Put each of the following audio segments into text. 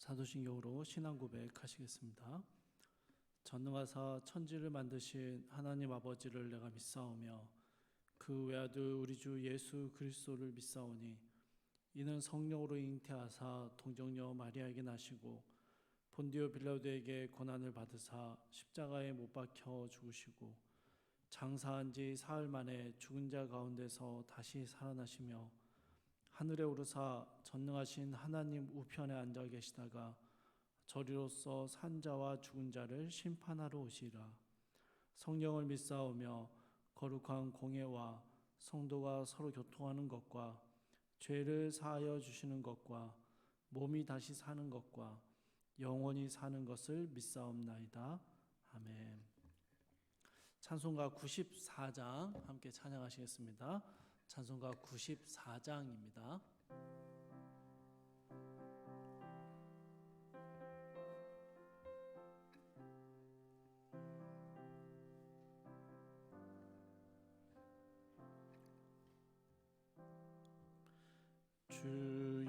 사도신경으로 신앙 고백하시겠습니다. 전능하사 천지를 만드신 하나님 아버지를 내가 믿사오며 그 외아들 우리 주 예수 그리스도를 믿사오니 이는 성령으로 잉태하사 동정녀 마리아에게 나시고 본디오 빌라도에게 고난을 받으사 십자가에 못 박혀 죽으시고 장사한 지 사흘 만에 죽은 자 가운데서 다시 살아나시며 하늘에 오르사 전능하신 하나님 우편에 앉아 계시다가 저리로서 산 자와 죽은 자를 심판하러 오시리라. 성령을 믿사오며 거룩한 공예와 성도가 서로 교통하는 것과 죄를 사하여 주시는 것과 몸이 다시 사는 것과 영원히 사는 것을 믿사옵나이다. 아멘. 찬송가 94장 함께 찬양하시겠습니다. 찬송가 94장입니다. 주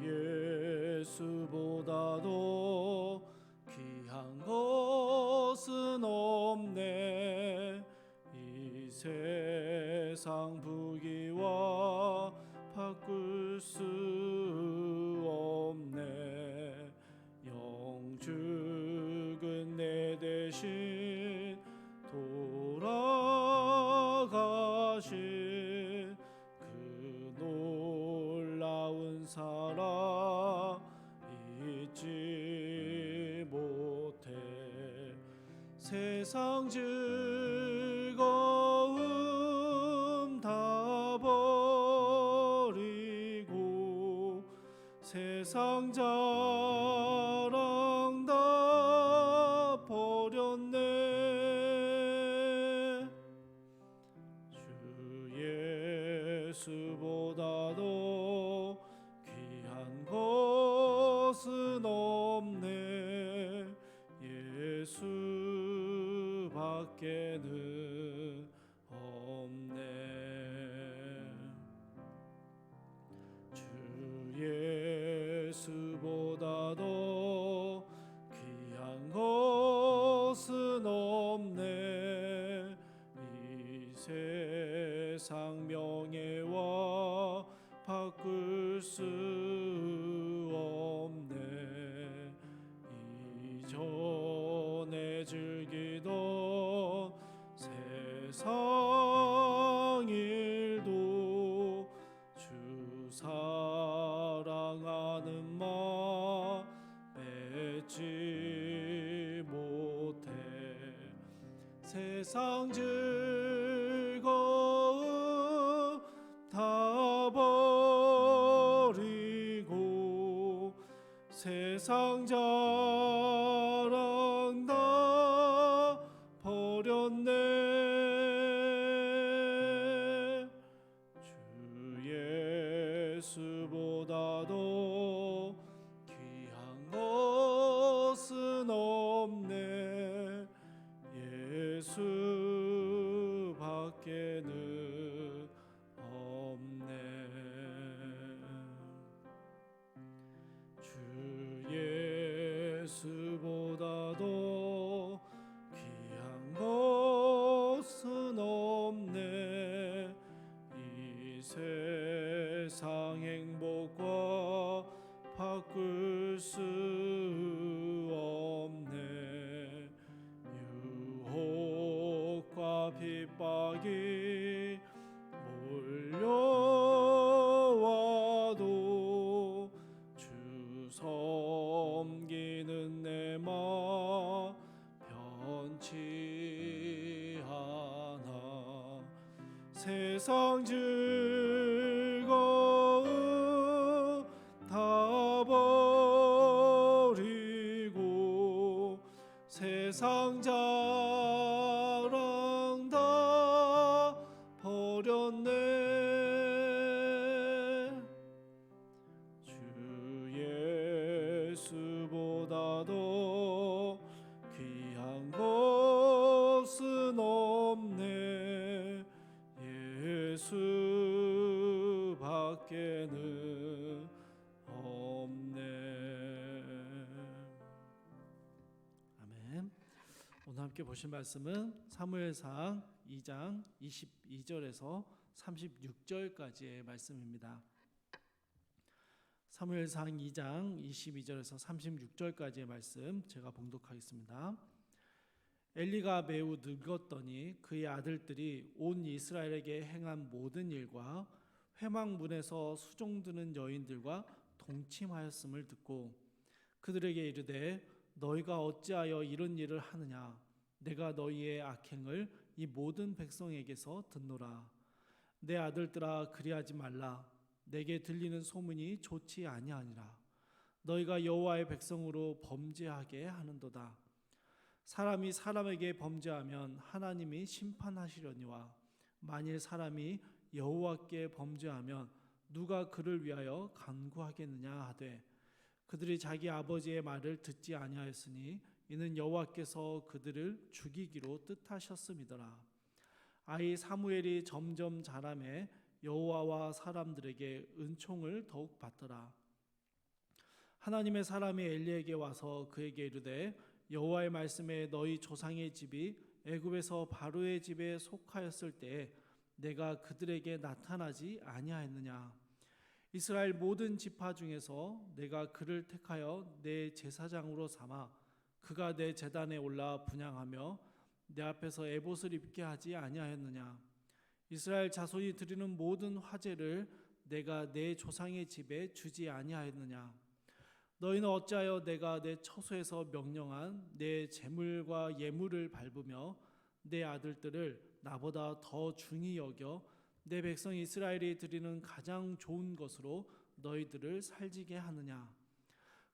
예수보다도 귀한 것은 없네. 이 세상 부귀와 바꿀 수 없네. 영죽은 내 대신 돌아가신 그 놀라운 사랑 잊지 못해. 세상 즐거움 다 버리고 세상 자랑 다 버렸네. 주 예수보다도 귀한 것은 없네. 예수밖에는 없네. 주 예수보다도 귀한 것은 없네. 이 세상 명예와 바꿀 수 없네. 이전에 즐기던 세상 일도 주 사랑하는 마음 맺지 못해. 세상 즐거움 다 버리고 세상 자랑 다 버렸네. 주 예수보다도 귀한 것은 없네. 예수밖에는 없네. 주 예수보다도 귀한 것은 없네. 이 세상 행복과 바꿀 수 없네. 유혹과 핍박이 몰려와도 주 섬기는 내 마음 변치 않아. 세상 즐거움 다 버리고 세상 자랑 다 버렸네. 주 예수보다도 귀한 것은 없네. 예수밖에는 없네. 함께 보실 말씀은 사무엘상 2장 22절에서 36절까지의 말씀입니다. 사무엘상 2장 22절에서 36절까지의 말씀 제가 봉독하겠습니다. 엘리가 매우 늙었더니 그의 아들들이 온 이스라엘에게 행한 모든 일과 회막문에서 수종드는 여인들과 동침하였음을 듣고 그들에게 이르되 너희가 어찌하여 이런 일을 하느냐? 내가 너희의 악행을 이 모든 백성에게서 듣노라. 내 아들들아 그리하지 말라. 내게 들리는 소문이 좋지 아니하니라. 너희가 여호와의 백성으로 범죄하게 하는도다. 사람이 사람에게 범죄하면 하나님이 심판하시려니와 만일 사람이 여호와께 범죄하면 누가 그를 위하여 간구하겠느냐 하되 그들이 자기 아버지의 말을 듣지 아니하였으니 이는 여호와께서 그들을 죽이기로 뜻하셨음이더라. 아이 사무엘이 점점 자라매 여호와와 사람들에게 은총을 더욱 받더라. 하나님의 사람이 엘리에게 와서 그에게 이르되 여호와의 말씀에 너희 조상의 집이 애굽에서 바로의 집에 속하였을 때에 내가 그들에게 나타나지 아니하였느냐? 이스라엘 모든 지파 중에서 내가 그를 택하여 내 제사장으로 삼아 그가 내 제단에 올라 분향하며 내 앞에서 에봇을 입게 하지 아니하였느냐? 이스라엘 자손이 드리는 모든 화제를 내가 내 조상의 집에 주지 아니하였느냐? 너희는 어찌하여 내가 내 처소에서 명령한 내 제물과 예물을 밟으며 내 아들들을 나보다 더 중히 여겨 내 백성 이스라엘이 드리는 가장 좋은 것으로 너희들을 살지게 하느냐?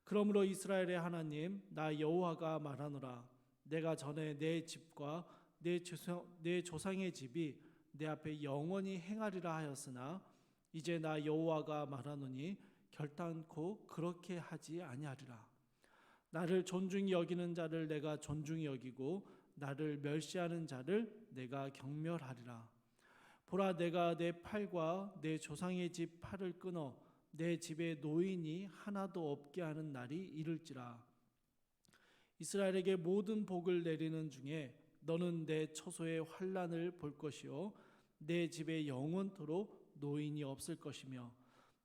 그러므로 이스라엘의 하나님 나 여호와가 말하노라. 내가 전에 내 집과 내 조상의 집이 내 앞에 영원히 행하리라 하였으나 이제 나 여호와가 말하노니 결단코 그렇게 하지 아니하리라. 나를 존중히 여기는 자를 내가 존중히 여기고 나를 멸시하는 자를 내가 경멸하리라. 보라 내가 내 팔과 내 조상의 집 팔을 끊어 내 집에 노인이 하나도 없게 하는 날이 이를지라. 이스라엘에게 모든 복을 내리는 중에 너는 내 처소의 환난을 볼 것이요 내 집에 영원토록 노인이 없을 것이며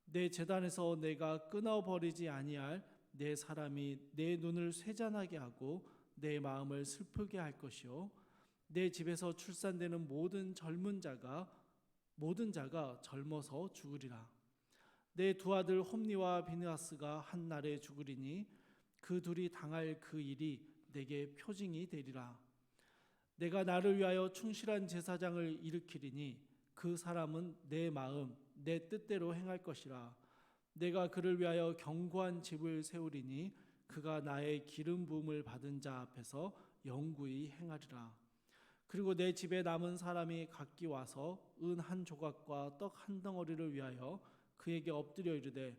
내 제단에서 내가 끊어버리지 아니할 내 사람이 내 눈을 쇠잔하게 하고 내 마음을 슬프게 할 것이요 내 집에서 출산되는 모든 자가 젊어서 죽으리라. 내 두 아들 홈니와 비느하스가 한 날에 죽으리니 그 둘이 당할 그 일이 내게 표징이 되리라. 내가 나를 위하여 충실한 제사장을 일으키리니 그 사람은 내 마음 내 뜻대로 행할 것이라. 내가 그를 위하여 견고한 집을 세우리니 그가 나의 기름 부음을 받은 자 앞에서 영구히 행하리라. 그리고 내 집에 남은 사람이 각기 와서 은 한 조각과 떡 한 덩어리를 위하여 그에게 엎드려 이르되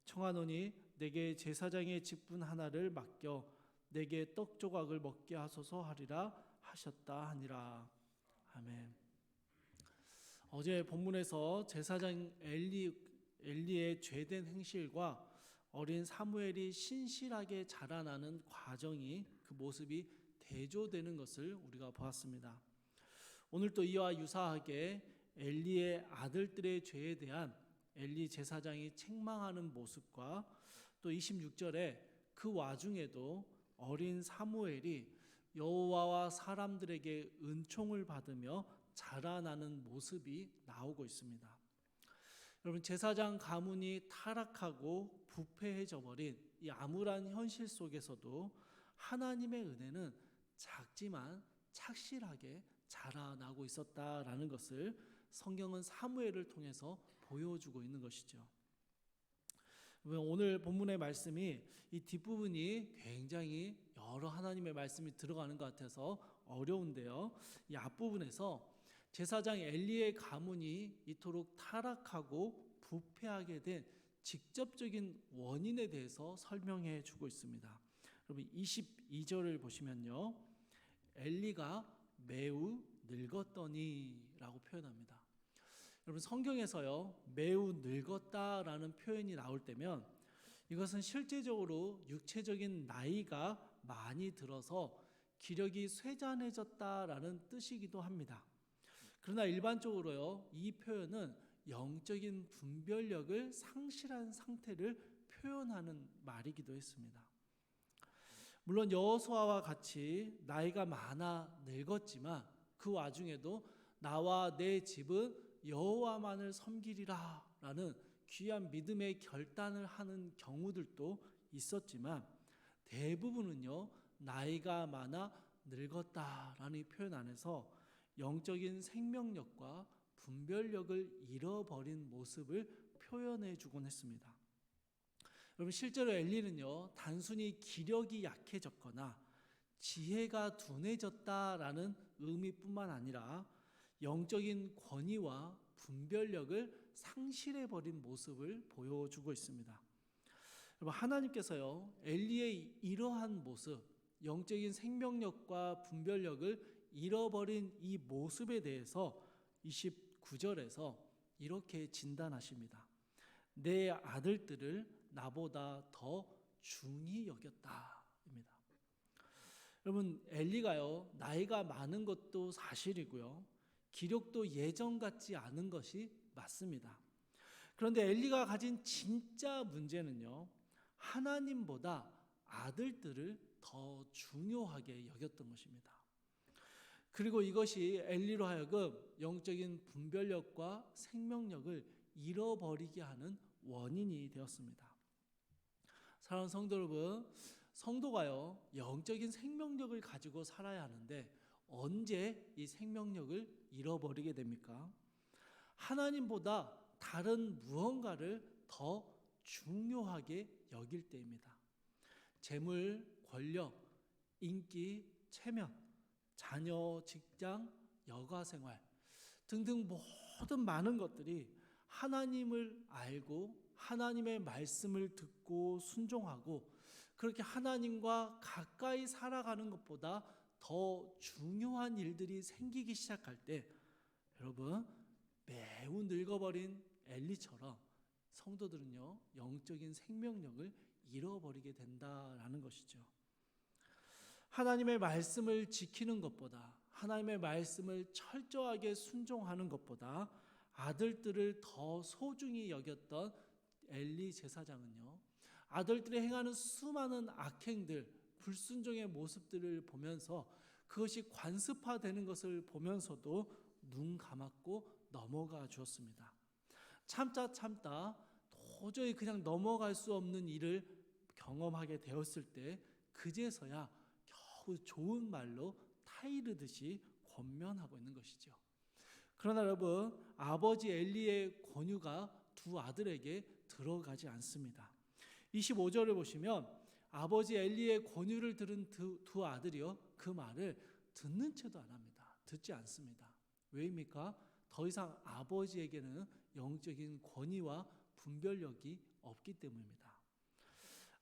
청하노니 내게 제사장의 직분 하나를 맡겨 내게 떡 조각을 먹게 하소서 하리라 하셨다 하니라. 아멘. 어제 본문에서 제사장 엘리의 죄된 행실과 어린 사무엘이 신실하게 자라나는 과정이 그 모습이 대조되는 것을 우리가 보았습니다. 오늘 또 이와 유사하게 엘리의 아들들의 죄에 대한 엘리 제사장이 책망하는 모습과 또 26절에 그 와중에도 어린 사무엘이 여호와와 사람들에게 은총을 받으며 자라나는 모습이 나오고 있습니다. 여러분 제사장 가문이 타락하고 부패해져 버린 이 암울한 현실 속에서도 하나님의 은혜는 작지만 착실하게 자라나고 있었다라는 것을 성경은 사무엘을 통해서 보여주고 있는 것이죠. 오늘 본문의 말씀이 이 뒷부분이 굉장히 여러 하나님의 말씀이 들어가는 것 같아서 어려운데요. 이 앞부분에서 제사장 엘리의 가문이 이토록 타락하고 부패하게 된 직접적인 원인에 대해서 설명해 주고 있습니다. 여러분 22절을 보시면요. 엘리가 매우 늙었더니라고 표현합니다. 여러분 성경에서요. 매우 늙었다라는 표현이 나올 때면 이것은 실제적으로 육체적인 나이가 많이 들어서 기력이 쇠잔해졌다라는 뜻이기도 합니다. 그러나 일반적으로요, 이 표현은 영적인 분별력을 상실한 상태를 표현하는 말이기도 했습니다. 물론 여호수아와 같이 나이가 많아 늙었지만 그 와중에도 나와 내 집은 여호와만을 섬기리라 라는 귀한 믿음의 결단을 하는 경우들도 있었지만 대부분은요, 나이가 많아 늙었다라는 표현 안에서 영적인 생명력과 분별력을 잃어버린 모습을 표현해 주곤 했습니다. 여러분, 실제로 엘리는요, 단순히 기력이 약해졌거나 지혜가 둔해졌다라는 의미뿐만 아니라 영적인 권위와 분별력을 상실해버린 모습을 보여주고 있습니다. 여러분, 하나님께서요, 엘리의 이러한 모습, 영적인 생명력과 분별력을 잃어버린 이 모습에 대해서 29절에서 이렇게 진단하십니다. 내 아들들을 나보다 더 중히 여겼다 입니다. 여러분, 엘리가요, 나이가 많은 것도 사실이고요, 기력도 예전 같지 않은 것이 맞습니다. 그런데 엘리가 가진 진짜 문제는요, 하나님보다 아들들을 더 중요하게 여겼던 것입니다. 그리고 이것이 엘리로 하여금 영적인 분별력과 생명력을 잃어버리게 하는 원인이 되었습니다. 사랑하는 성도 여러분, 성도가요, 영적인 생명력을 가지고 살아야 하는데 언제 이 생명력을 잃어버리게 됩니까? 하나님보다 다른 무언가를 더 중요하게 여길 때입니다. 재물, 권력, 인기, 체면, 자녀, 직장, 여가 생활 등등 모든 많은 것들이 하나님을 알고 하나님의 말씀을 듣고 순종하고 그렇게 하나님과 가까이 살아가는 것보다 더 중요한 일들이 생기기 시작할 때, 여러분, 매우 늙어버린 엘리처럼 성도들은요, 영적인 생명력을 잃어버리게 된다라는 것이죠. 하나님의 말씀을 지키는 것보다, 하나님의 말씀을 철저하게 순종하는 것보다 아들들을 더 소중히 여겼던 엘리 제사장은요, 아들들이 행하는 수많은 악행들, 불순종의 모습들을 보면서 그것이 관습화되는 것을 보면서도 눈 감았고 넘어가 주었습니다. 참다 도저히 그냥 넘어갈 수 없는 일을 경험하게 되었을 때 그제서야 겨우 좋은 말로 타이르듯이 권면하고 있는 것이죠. 그러나 여러분, 아버지 엘리의 권유가 두 아들에게 들어가지 않습니다. 25절을 보시면 아버지 엘리의 권유를 들은 두 아들이요, 그 말을 듣는 채도 안 합니다. 듣지 않습니다. 왜입니까? 더 이상 아버지에게는 영적인 권위와 분별력이 없기 때문입니다.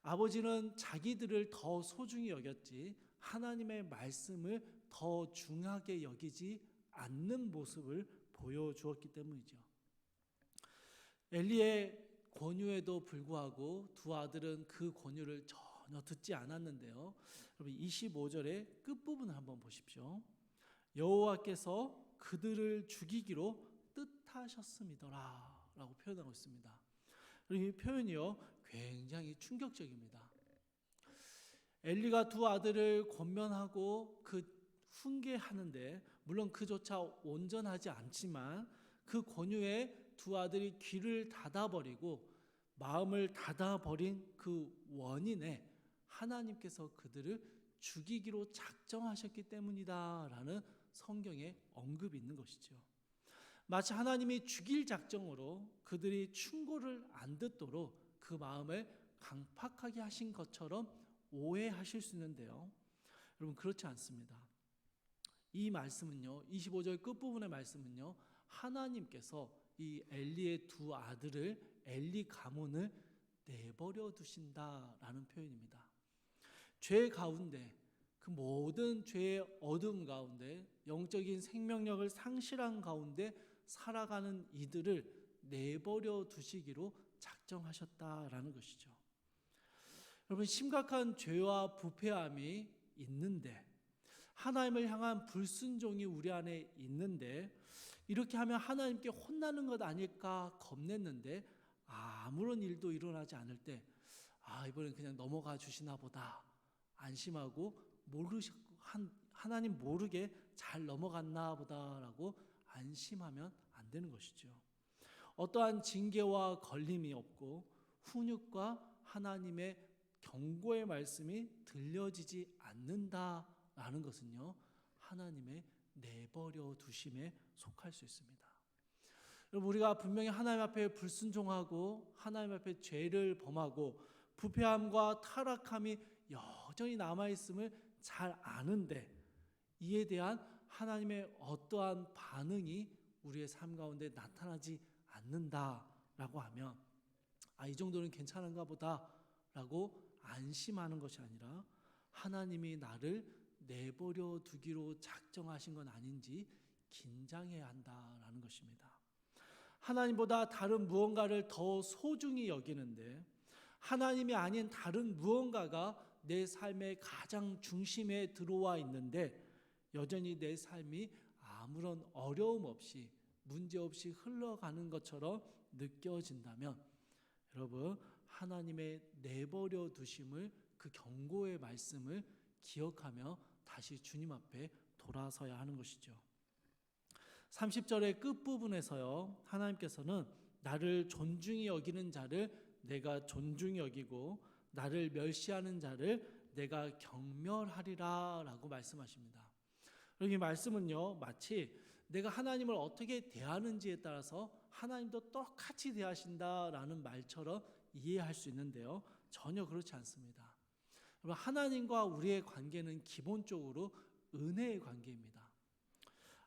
아버지는 자기들을 더 소중히 여겼지 하나님의 말씀을 더 중하게 여기지 않는 모습을 보여주었기 때문이죠. 엘리의 권유에도 불구하고 두 아들은 그 권유를 전혀 듣지 않았는데요. 여러분, 25절의 끝부분을 한번 보십시오. 여호와께서 그들을 죽이기로 뜻하셨음이더라 라고 표현하고 있습니다. 이 표현이요, 굉장히 충격적입니다. 엘리가 두 아들을 권면하고 그 훈계하는데 물론 그조차 온전하지 않지만 그 권유에 두 아들이 귀를 닫아버리고 마음을 닫아버린 그 원인에 하나님께서 그들을 죽이기로 작정하셨기 때문이다 라는 성경에 언급이 있는 것이죠. 마치 하나님이 죽일 작정으로 그들이 충고를 안 듣도록 그 마음을 강팍하게 하신 것처럼 오해하실 수 있는데요, 여러분, 그렇지 않습니다. 이 말씀은요, 25절 끝부분의 말씀은요, 하나님께서 이 엘리의 두 아들을, 엘리 가문을 내버려 두신다라는 표현입니다. 죄 가운데, 그 모든 죄의 어둠 가운데, 영적인 생명력을 상실한 가운데 살아가는 이들을 내버려 두시기로 작정하셨다라는 것이죠. 여러분, 심각한 죄와 부패함이 있는데 하나님을 향한 불순종이 우리 안에 있는데 이렇게 하면 하나님께 혼나는 것 아닐까 겁냈는데 아무런 일도 일어나지 않을 때 이번엔 그냥 넘어가 주시나 보다 안심하고 하나님 모르게 잘 넘어갔나 보다라고 안심하면 안 되는 것이죠. 어떠한 징계와 걸림이 없고 훈육과 하나님의 경고의 말씀이 들려지지 않는다라는 것은요, 하나님의 내버려 두심에 속할 수 있습니다. 여러분, 우리가 분명히 하나님 앞에 불순종하고 하나님 앞에 죄를 범하고 부패함과 타락함이 여전히 남아있음을 잘 아는데 이에 대한 하나님의 어떠한 반응이 우리의 삶 가운데 나타나지 않는다라고 하면 이 정도는 괜찮은가 보다라고 안심하는 것이 아니라 하나님이 나를 내버려 두기로 작정하신 건 아닌지 긴장해야 한다라는 것입니다. 하나님보다 다른 무언가를 더 소중히 여기는데 하나님이 아닌 다른 무언가가 내 삶의 가장 중심에 들어와 있는데 여전히 내 삶이 아무런 어려움 없이 문제 없이 흘러가는 것처럼 느껴진다면 여러분, 하나님의 내버려 두심을 그 경고의 말씀을 기억하며 다시 주님 앞에 돌아서야 하는 것이죠. 30절의 끝부분에서요, 하나님께서는 나를 존중히 여기는 자를 내가 존중히 여기고 나를 멸시하는 자를 내가 경멸하리라 라고 말씀하십니다. 이 말씀은요, 마치 내가 하나님을 어떻게 대하는지에 따라서 하나님도 똑같이 대하신다라는 말처럼 이해할 수 있는데요, 전혀 그렇지 않습니다. 하나님과 우리의 관계는 기본적으로 은혜의 관계입니다.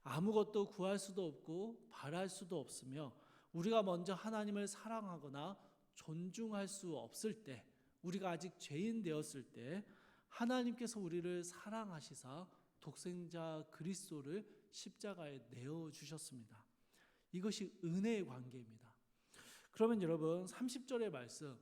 아무것도 구할 수도 없고 바랄 수도 없으며 우리가 먼저 하나님을 사랑하거나 존중할 수 없을 때, 우리가 아직 죄인 되었을 때 하나님께서 우리를 사랑하시사 독생자 그리스도를 십자가에 내어주셨습니다. 이것이 은혜의 관계입니다. 그러면 여러분, 30절의 말씀,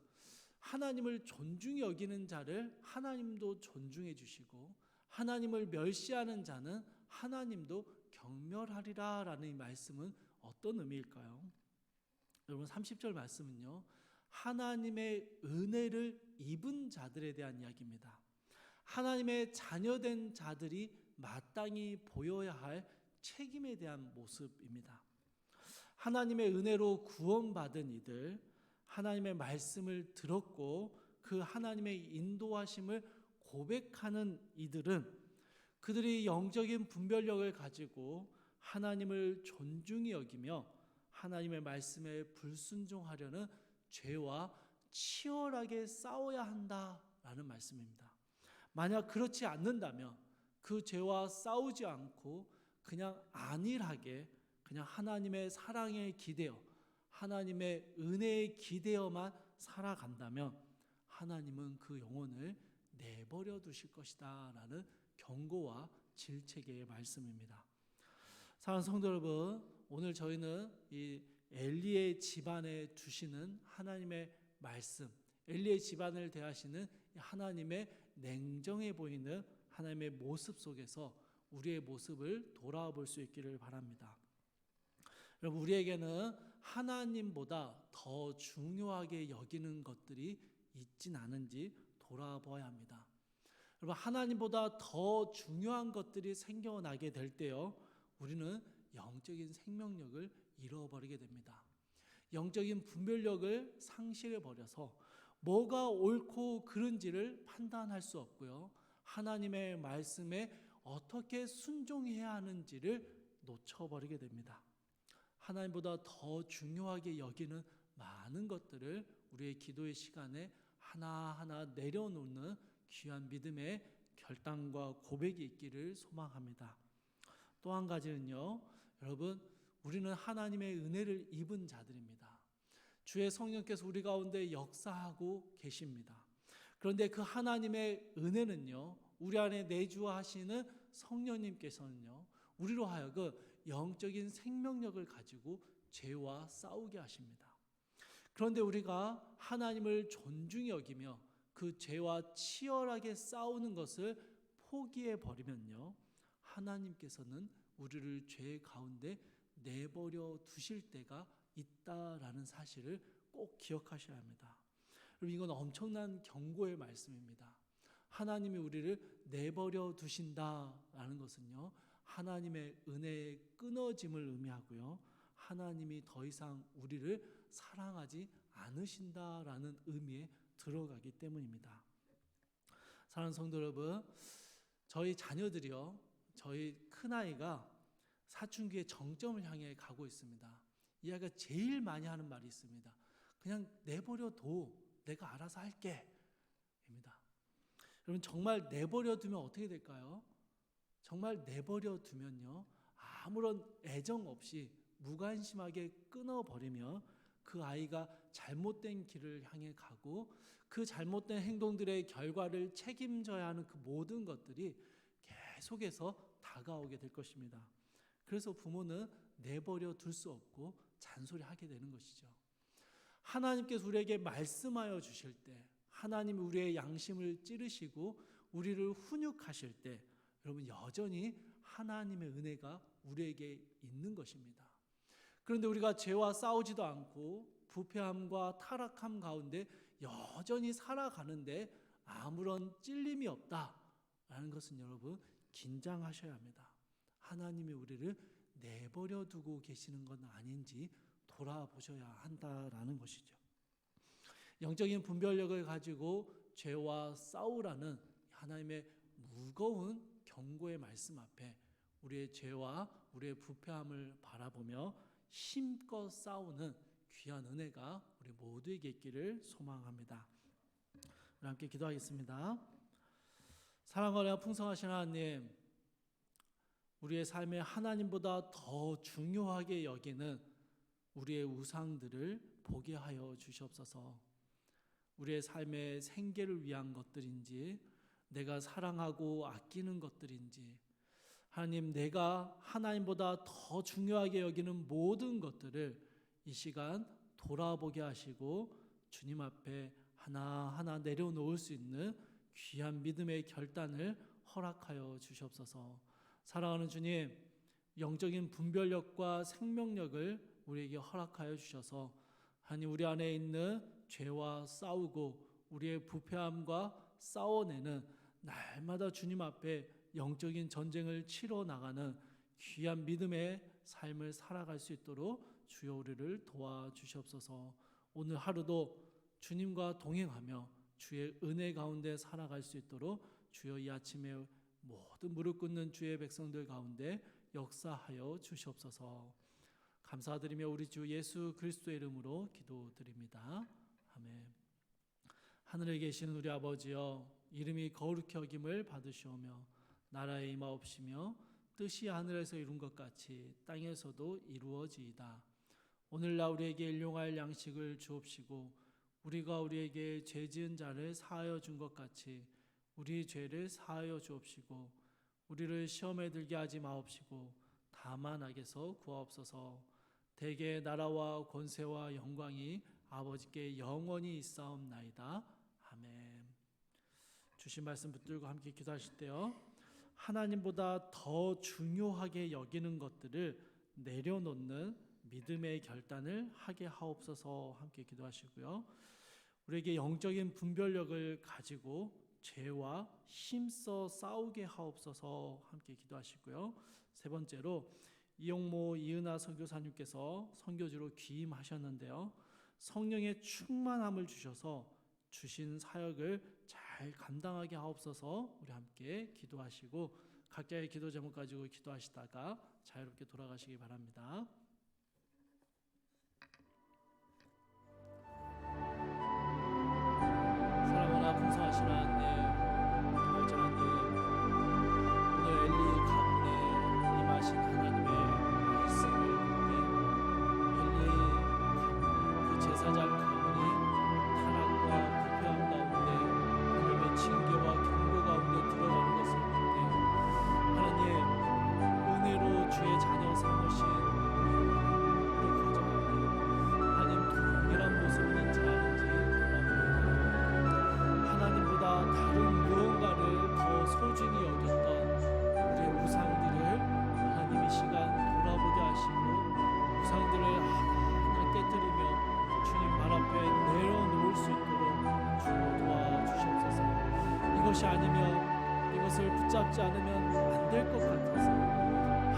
하나님을 존중히 여기는 자를 하나님도 존중해 주시고 하나님을 멸시하는 자는 하나님도 경멸하리라 라는 이 말씀은 어떤 의미일까요? 여러분, 30절 말씀은요, 하나님의 은혜를 입은 자들에 대한 이야기입니다. 하나님의 자녀된 자들이 마땅히 보여야 할 책임에 대한 모습입니다. 하나님의 은혜로 구원받은 이들, 하나님의 말씀을 들었고 그 하나님의 인도하심을 고백하는 이들은 그들이 영적인 분별력을 가지고 하나님을 존중히 여기며 하나님의 말씀에 불순종하려는 죄와 치열하게 싸워야 한다라는 말씀입니다. 만약 그렇지 않는다면 그 죄와 싸우지 않고 그냥 안일하게 그냥 하나님의 사랑에 기대어 하나님의 은혜에 기대어만 살아간다면 하나님은 그 영혼을 내버려 두실 것이다 라는 경고와 질책의 말씀입니다. 사랑하는 성도 여러분, 오늘 저희는 이 엘리의 집안에 두시는 하나님의 말씀, 엘리의 집안을 대하시는 하나님의 냉정해 보이는 하나님의 모습 속에서 우리의 모습을 돌아볼 수 있기를 바랍니다. 여러분, 우리에게는 하나님보다 더 중요하게 여기는 것들이 있진 않은지 돌아봐야 합니다. 여러분, 하나님보다 더 중요한 것들이 생겨나게 될 때요, 우리는 영적인 생명력을 잃어버리게 됩니다. 영적인 분별력을 상실해버려서 뭐가 옳고 그른지를 판단할 수 없고요, 하나님의 말씀에 어떻게 순종해야 하는지를 놓쳐버리게 됩니다. 하나님보다 더 중요하게 여기는 많은 것들을 우리의 기도의 시간에 하나하나 내려놓는 귀한 믿음의 결단과 고백이 있기를 소망합니다. 또 한 가지는요, 여러분, 우리는 하나님의 은혜를 입은 자들입니다. 주의 성령께서 우리 가운데 역사하고 계십니다. 그런데 그 하나님의 은혜는요, 우리 안에 내주하시는 성령님께서는요, 우리로 하여금 영적인 생명력을 가지고 죄와 싸우게 하십니다. 그런데 우리가 하나님을 존중히 여기며 그 죄와 치열하게 싸우는 것을 포기해 버리면요, 하나님께서는 우리를 죄 가운데 내버려 두실 때가 있다라는 사실을 꼭 기억하셔야 합니다. 여러분, 이건 엄청난 경고의 말씀입니다. 하나님이 우리를 내버려 두신다라는 것은요, 하나님의 은혜의 끊어짐을 의미하고요, 하나님이 더 이상 우리를 사랑하지 않으신다라는 의미에 들어가기 때문입니다. 사랑하는 성도 여러분, 저희 자녀들이요, 저희 큰아이가 사춘기의 정점을 향해 가고 있습니다. 이 아이가 제일 많이 하는 말이 있습니다. 그냥 내버려둬, 내가 알아서 할게 입니다. 여러분, 정말 내버려두면 어떻게 될까요? 정말 내버려두면요, 아무런 애정 없이 무관심하게 끊어버리면 그 아이가 잘못된 길을 향해 가고 그 잘못된 행동들의 결과를 책임져야 하는 그 모든 것들이 계속해서 다가오게 될 것입니다. 그래서 부모는 내버려 둘 수 없고 잔소리하게 되는 것이죠. 하나님께서 우리에게 말씀하여 주실 때, 하나님이 우리의 양심을 찌르시고 우리를 훈육하실 때, 여러분, 여전히 하나님의 은혜가 우리에게 있는 것입니다. 그런데 우리가 죄와 싸우지도 않고 부패함과 타락함 가운데 여전히 살아가는데 아무런 찔림이 없다라는 것은 여러분, 긴장하셔야 합니다. 하나님이 우리를 내버려 두고 계시는 건 아닌지 돌아보셔야 한다라는 것이죠. 영적인 분별력을 가지고 죄와 싸우라는 하나님의 무거운 경고의 말씀 앞에 우리의 죄와 우리의 부패함을 바라보며 힘껏 싸우는 귀한 은혜가 우리 모두에게 있기를 소망합니다. 우리 함께 기도하겠습니다. 사랑하며 풍성하신 하나님, 우리의 삶에 하나님보다 더 중요하게 여기는 우리의 우상들을 보게 하여 주시옵소서. 우리의 삶의 생계를 위한 것들인지, 내가 사랑하고 아끼는 것들인지, 하나님, 내가 하나님보다 더 중요하게 여기는 모든 것들을 이 시간 돌아보게 하시고 주님 앞에 하나하나 내려놓을 수 있는 귀한 믿음의 결단을 허락하여 주시옵소서. 사랑하는 주님, 영적인 분별력과 생명력을 우리에게 허락하여 주셔서 하나님, 우리 안에 있는 죄와 싸우고 우리의 부패함과 싸워내는 날마다 주님 앞에 영적인 전쟁을 치러 나가는 귀한 믿음의 삶을 살아갈 수 있도록 주여 우리를 도와주시옵소서. 오늘 하루도 주님과 동행하며 주의 은혜 가운데 살아갈 수 있도록 주여 이 아침에 모든 무릎 꿇는 주의 백성들 가운데 역사하여 주시옵소서. 감사드리며 우리 주 예수 그리스도의 이름으로 기도드립니다. 아멘. 하늘에 계시는 우리 아버지여, 이름이 거룩히 여김을 받으시오며 나라에 임하옵시며 뜻이 하늘에서 이룬 것 같이 땅에서도 이루어지이다. 오늘날 우리에게 일용할 양식을 주옵시고 우리가 우리에게 죄 지은 자를 사하여 준 것 같이 우리 죄를 사하여 주옵시고 우리를 시험에 들게 하지 마옵시고 다만 악에서 구하옵소서. 대개 나라와 권세와 영광이 아버지께 영원히 있사옵나이다. 아멘. 주신 말씀 붙들고 함께 기도하실 때요, 하나님보다 더 중요하게 여기는 것들을 내려놓는 믿음의 결단을 하게 하옵소서. 함께 기도하시고요, 우리에게 영적인 분별력을 가지고 죄와 힘써 싸우게 하옵소서. 함께 기도하시고요, 세 번째로 이용모 이은하 선교사님께서 선교지로 귀임하셨는데요, 성령의 충만함을 주셔서 주신 사역을 잘 감당하게 하옵소서. 우리 함께 기도하시고 각자의 기도 제목 가지고 기도하시다가 자유롭게 돌아가시기 바랍니다. 사랑하나 풍성하신 하나님, 부활전 하나님, 오늘 엘리 가문에 임하신 하나님의 말씀을 듣되 엘리 가문, 그 제사장 가문이 타락과 부패함 가운데 하나님의 징계와 경고 가운데 들어가는 것을 볼 때 하나님, 은혜로 주의 자녀 삼으신 우리 가정 안에 하나님 동일한 모습은 있지 않은지 돌아봅니다. 하나님보다 다른 무언가를 더 소중히 여겼던 우리의 우상들 그것이 아니면 이것을 붙잡지 않으면 안 될 것 같아서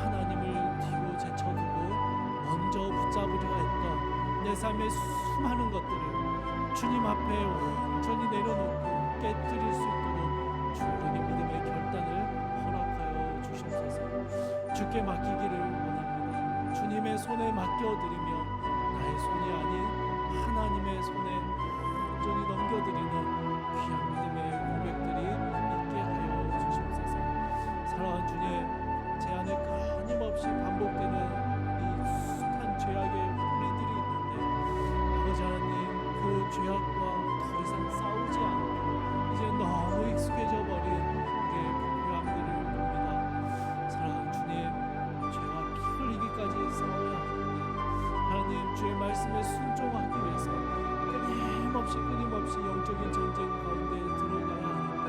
하나님을 뒤로 제쳐두고 먼저 붙잡으려 했던 내 삶의 수많은 것들을 주님 앞에 온전히 내려놓고 깨뜨릴 수 있도록 주님의 믿음의 결단을 허락하여 주시옵소서. 주께 맡기기를 원합니다. 주님의 손에 맡겨드리며 나의 손이 아닌 하나님의 손에 온전히 넘겨드리는 귀한 믿음의 고백들이 있게 하여 주시옵소서. 사랑하는 주님, 제 안에 끊임없이 반복되는 이 숱한 죄악의 뿌리들이 있는데 아버지 하나님, 그 죄악과 더 이상 싸우지 않고 이제 너무 익숙해져 버린 우리의 부끄러움들을 봅니다. 사랑하는 주님, 죄와 피 흘리기까지 싸워야 하는데 하나님, 주의 말씀에 순종하기 위해서 끊임없이 영적인 전쟁 가운데 들어가야 하는데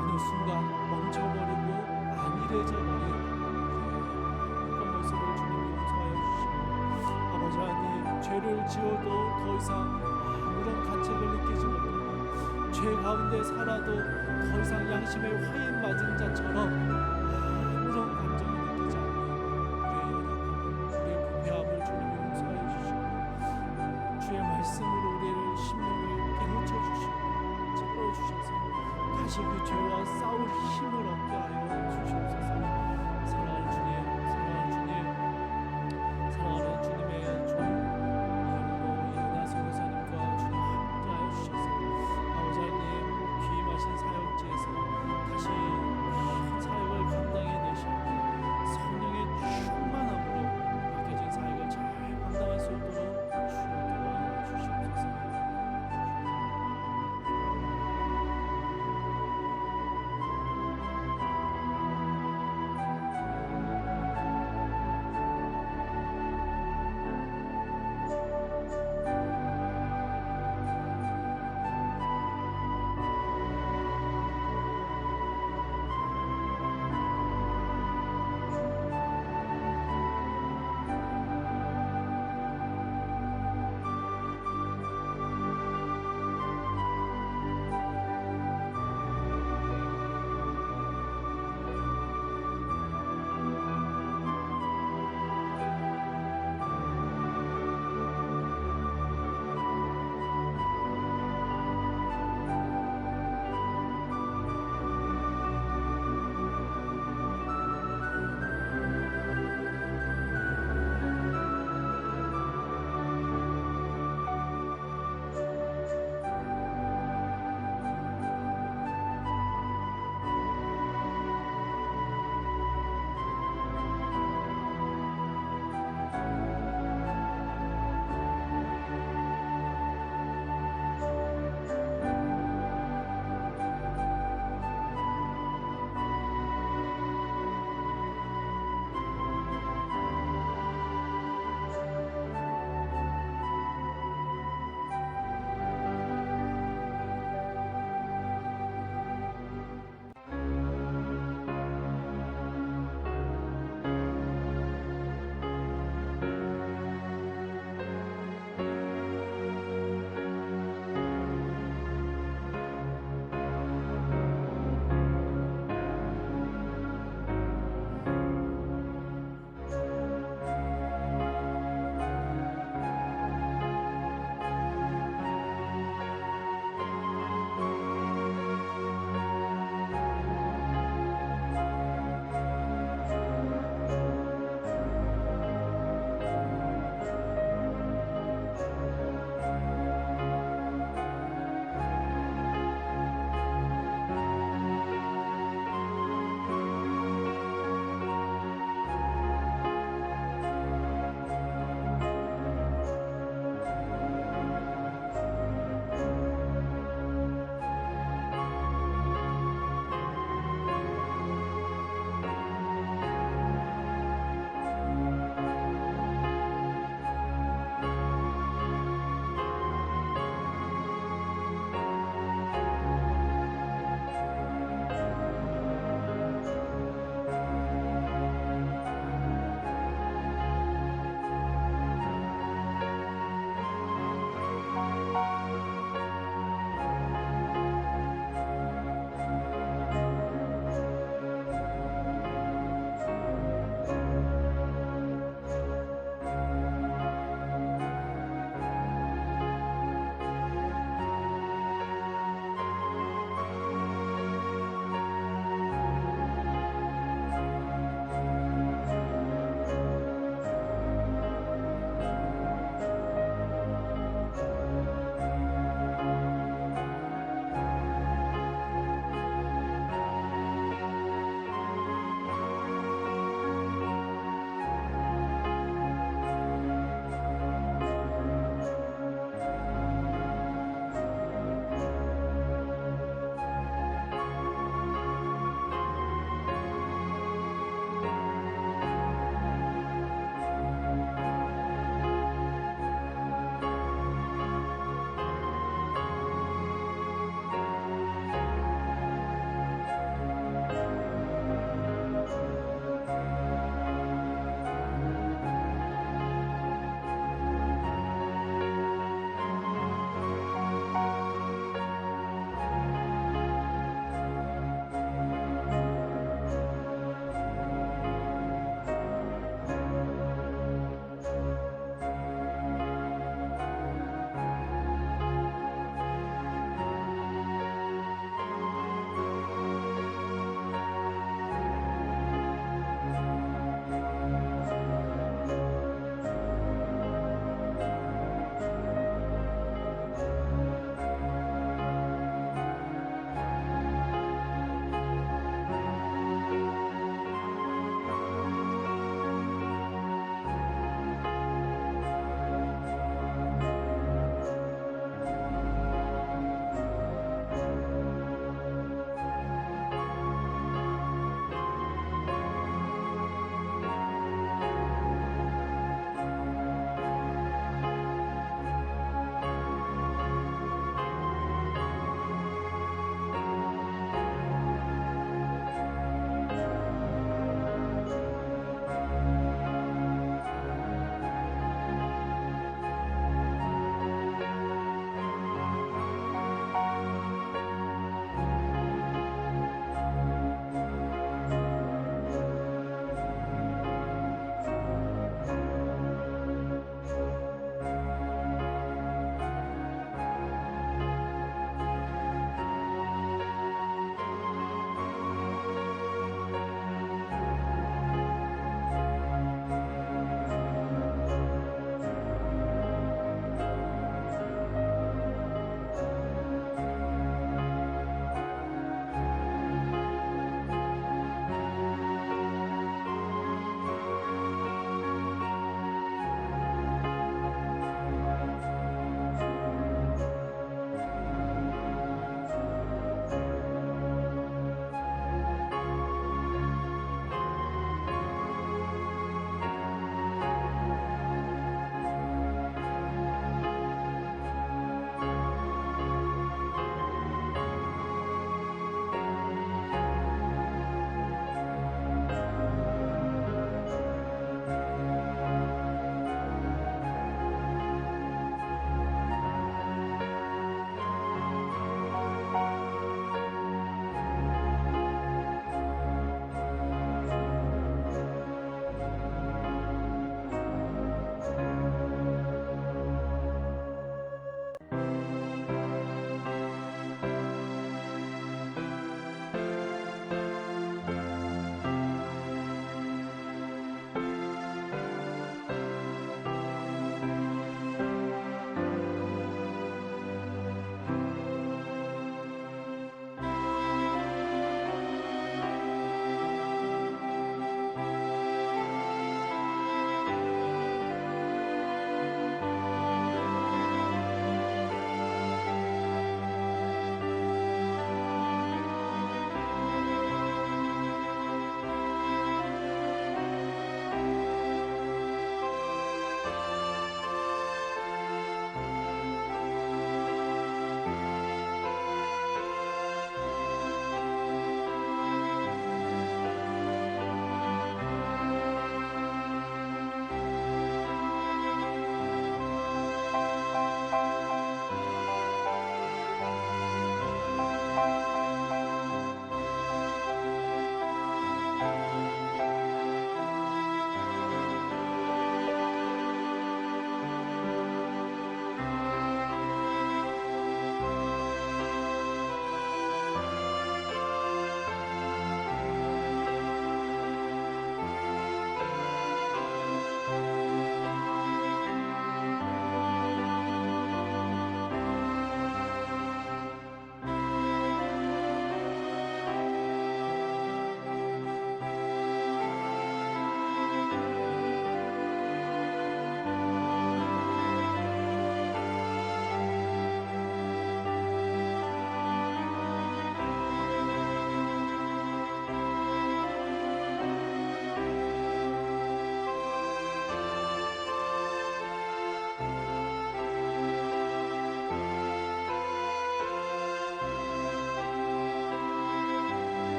어느 순간 멈춰버리고 안일해져 버린 그런 모습을 주님 용서하여 주시고, 아버지 하나님, 죄를 지어도 더 이상 아무런 가책을 느끼지 못하고 죄 가운데 살아도 더 이상 양심의 화인 맞은 자처럼 아무런 감정을 느끼지 않는 우리의 연약함을, 우리의 부패함을 주님 용서하여 주시고 주의 말씀으로 우리를 심령을 깨우쳐 주시고 찔러 주셔서 다시 그 죄와 싸울 힘을 얻게 하여 주시옵소서.